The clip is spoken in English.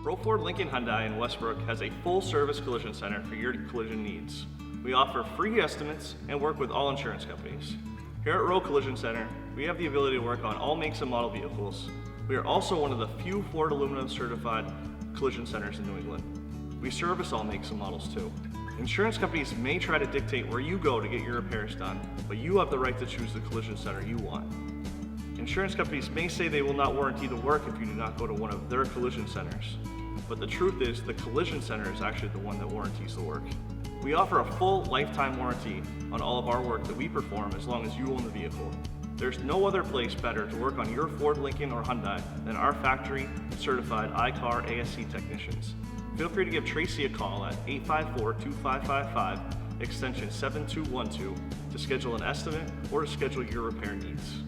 Rowe Ford Lincoln Hyundai in Westbrook has a full-service collision center for your collision needs. We offer free estimates and work with all insurance companies. Here at Rowe Collision Center, we have the ability to work on all makes and model vehicles. We are also one of the few Ford Aluminum certified collision centers in New England. We service all makes and models too. Insurance companies may try to dictate where you go to get your repairs done, but you have the right to choose the collision center you want. Insurance companies may say they will not warranty the work if you do not go to one of their collision centers. But the truth is, the collision center is actually the one that warranties the work. We offer a full lifetime warranty on all of our work that we perform as long as you own the vehicle. There's no other place better to work on your Ford, Lincoln, or Hyundai than our factory certified iCar ASC technicians. Feel free to give Tracy a call at 854-2555, extension 7212 to schedule an estimate or to schedule your repair needs.